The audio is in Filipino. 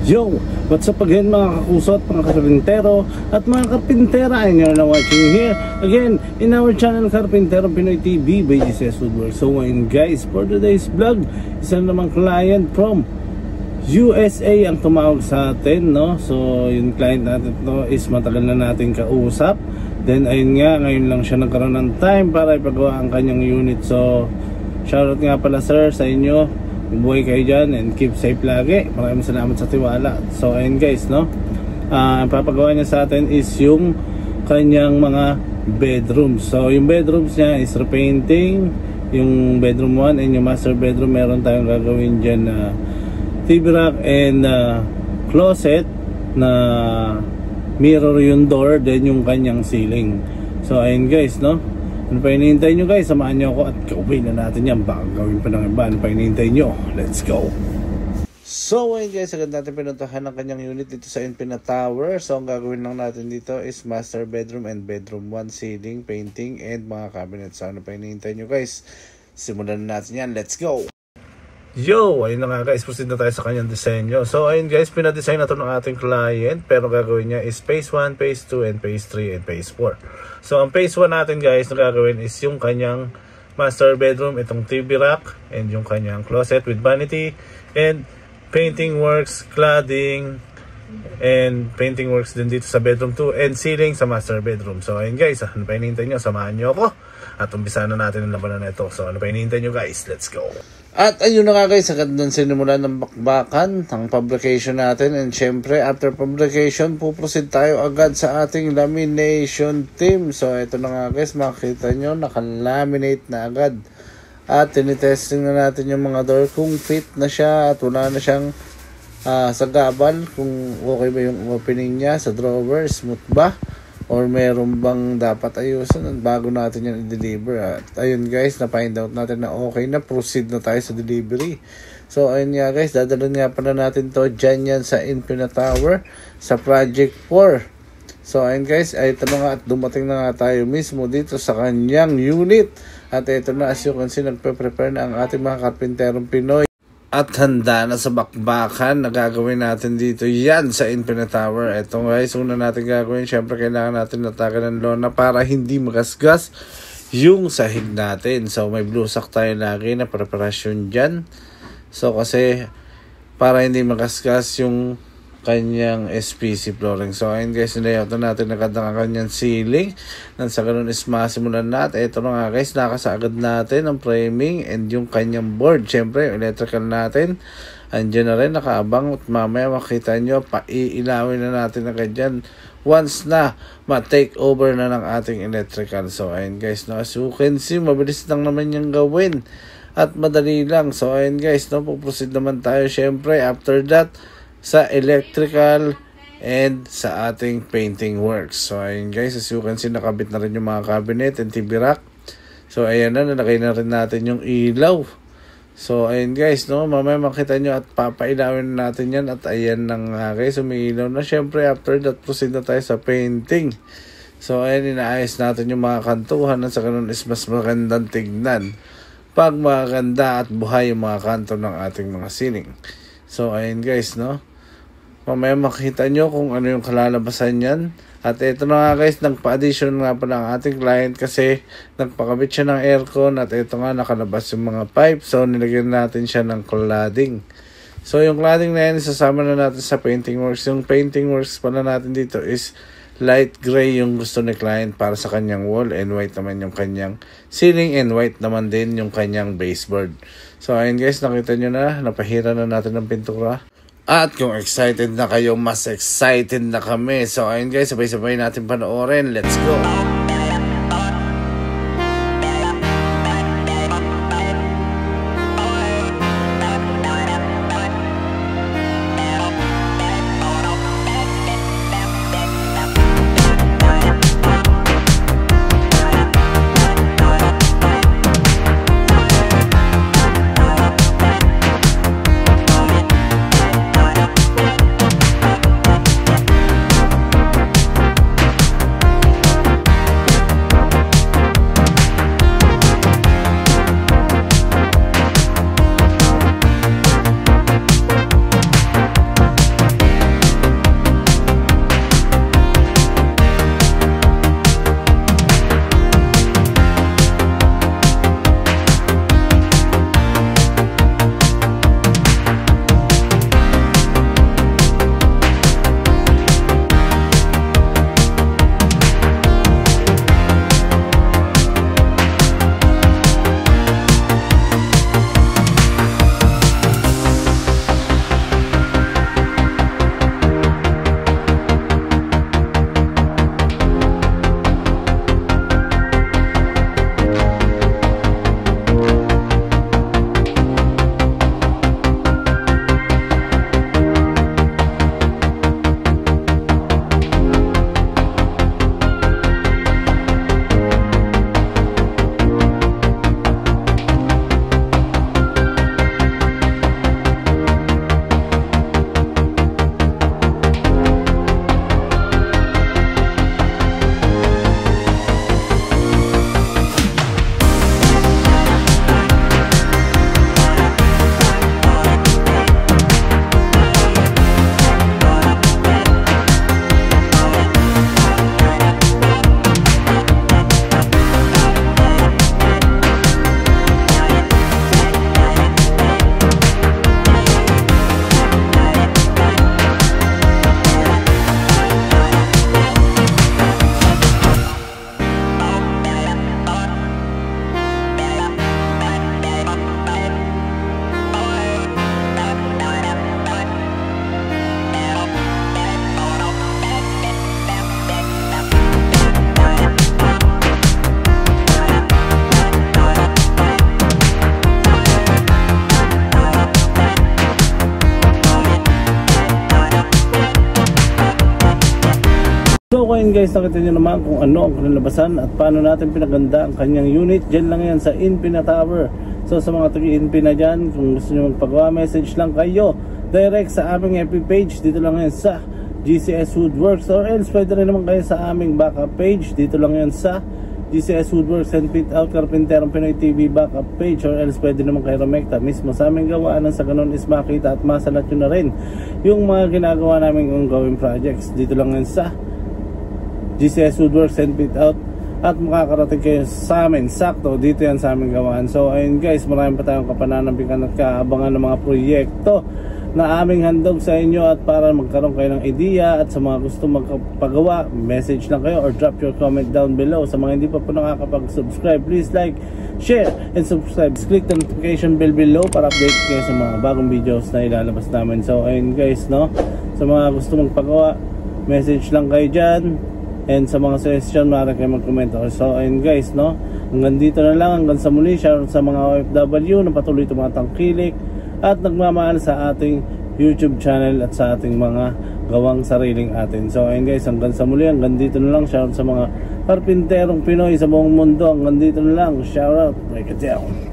Yo! What's up again mga kakusot, mga karpintero at mga karpintera, and you're now watching here again in our channel Karpintero Pinoy TV by GCS Woodwork. So and guys, for today's vlog, isa namang client from USA ang tumawag sa atin, no? So yung client natin to is matagal na natin kausap. Then ayun nga, ngayon lang siya nagkaroon ng time para ipagawa ang kanyang unit. So shoutout nga pala sir sa inyo. Buhay kayo dyan and keep safe lagi. Maraming salamat sa tiwala. So ayun guys, no, ang papagawa niya sa atin is yung kanyang mga bedrooms. So yung bedrooms niya is repainting. Yung bedroom 1 and yung master bedroom, meron tayong gagawin dyan na TV rack and closet na mirror yung door, then yung kanyang ceiling. So ayun guys, no, ano pa hinihintay nyo guys? Samahan nyo ako at gawin na natin yan. Baka gawin pa ng iba. Ano pa hinihintay nyo? Let's go! So ayun guys, agad natin pinuntahan ng kanyang unit dito sa Infinite Tower. So ang gagawin lang natin dito is master bedroom and bedroom 1, ceiling, painting, and mga cabinets. So ano pa hinihintay nyo guys? Simulan na natin yan. Let's go! Yo! Ayun na nga guys, proceed na tayo sa kanyang disenyo. So ayun guys, pinadesign na ito ng ating client. Pero gagawin niya is phase 1, phase 2, and phase 3, and phase 4. So ang phase 1 natin guys na gagawin is yung kanyang master bedroom, itong TV rack, and yung kanyang closet with vanity, and painting works, cladding, and painting works din dito sa bedroom 2, and ceiling sa master bedroom. So ayun guys, ano pa hinihintay nyo? Samahan nyo ako at umpisa na natin ang labanan na ito. So ano pa hinihintay nyo guys? Let's go! At ayun na nga guys, agad nang sinimulan ng bakbakan ang publication natin, and syempre after publication puproceed tayo agad sa ating lamination team. So ito na nga guys, makikita nyo nakalaminate na agad at tinitesting na natin yung mga door kung fit na siya at wala na siyang sagabal, kung okay ba yung opening niya sa drawer, smooth ba, or meron bang dapat ayusin bago natin yan i-deliver. At ayun guys, na-find out natin na okay na, proceed na tayo sa delivery. So ayun nga guys, dadalhin nga pala natin to dyan yan sa Infinite Tower sa Project 4. So ayun guys, ay ito na nga at dumating na nga tayo mismo dito sa kanyang unit. At ito na, as you can see, nagpe-prepare na ang ating mga karpinterong Pinoy. At handa na sa bakbakan na gagawin natin dito yan sa Infinite Tower. Ito guys, una natin gagawin, syempre kailangan natin natagan ng lona para hindi magasgas yung sahig natin. So may blue sack tayo lagi na preparasyon dyan. So kasi para hindi magasgas yung kanyang SPC flooring. So ayun guys, nilayout na natin agad ang kanyang ceiling. Nang sa ganun is masimulan natin. Ito na nga guys, nakasagad natin ang framing and yung kanyang board. Siyempre, electrical natin andyan na rin, nakaabang. At mamaya makita nyo, paiilawin na natin agad dyan once na ma-take over na ng ating electrical. So ayun guys, no, as you can see, mabilis lang naman yung gawin at madali lang. So ayun guys, no, puproceed naman tayo syempre after that sa electrical and sa ating painting works. So ayun guys, as you can see, nakabit na rin yung mga cabinet and TV rack. So ayan na, nalagay na rin natin yung ilaw. So ayun guys, no, mamaya makita nyo at papailawin natin yan. At ayan na nga guys, umiilaw na. Syempre after that, proceed na tayo sa painting. So ayan, inaayos natin yung mga kantuhan, at sa ganun is mas magandang tignan pag maganda at buhay yung mga kanto ng ating mga ceiling. So ayun guys, no, mamaya makita nyo kung ano yung kalalabasan yan. At ito na nga guys, nagpa-addition nga pala ang ating client kasi nagpakabit siya ng aircon. At ito nga, nakalabas yung mga pipe. So nilagyan natin siya ng cladding. So yung cladding na yan, isasama na natin sa painting works. Yung painting works pala natin dito is light gray yung gusto ni client para sa kanyang wall, and white naman yung kanyang ceiling, and white naman din yung kanyang baseboard. So ayun guys, nakita nyo na, napahira na natin ng pintura. At kung excited na kayo, mas excited na kami. So ayun guys, sabay-sabay natin panoorin. Let's go! So ngayon guys, nakita nyo naman kung ano ang kinalabasan at paano natin pinaganda ang kanyang unit. Diyan lang yan sa Inpina Tower. So sa mga taga-Inpina dyan, kung gusto nyo magpagawa, message lang kayo direct sa aming FB page. Dito lang yan sa GCS Woodworks, or else pwede rin naman kayo sa aming backup page. Dito lang yan sa GCS Woodworks and Fit Out Carpinterong Pinoy TV backup page, or else pwede naman kayo rumekta mismo sa aming gawaan. Sa ganun is makita at masalat nyo na rin yung mga ginagawa namin ongoing projects. Dito lang yan sa GCS Woodworks and Fit Out, at makakarating kayo sa amin sakto dito yan sa aming gawaan. So ayun guys, marami pa tayong kapananabikan at kaabangan ng mga proyekto na aming handog sa inyo, at para magkaroon kayo ng idea at sa mga gusto magpagawa, message lang kayo or drop your comment down below. Sa mga hindi pa po nakakapag-subscribe, please like, share, and subscribe. Click the notification bell below para update kayo sa mga bagong videos na ilalabas namin. So ayun guys, no, sa mga gusto magpagawa, message lang kayo dyan. And sa mga suggestion, maaari kayo mag-comment. So ayun guys, no, hanggang dito na lang, hanggang sa muli. Shoutout sa mga OFW na patuloy tumatangkilik at nagmamahal sa ating YouTube channel at sa ating mga gawang sariling atin. So ayun guys, hanggang sa muli, hanggang dito na lang. Shoutout sa mga karpinterong Pinoy sa buong mundo. Hanggang dito na lang. Shoutout, break it down.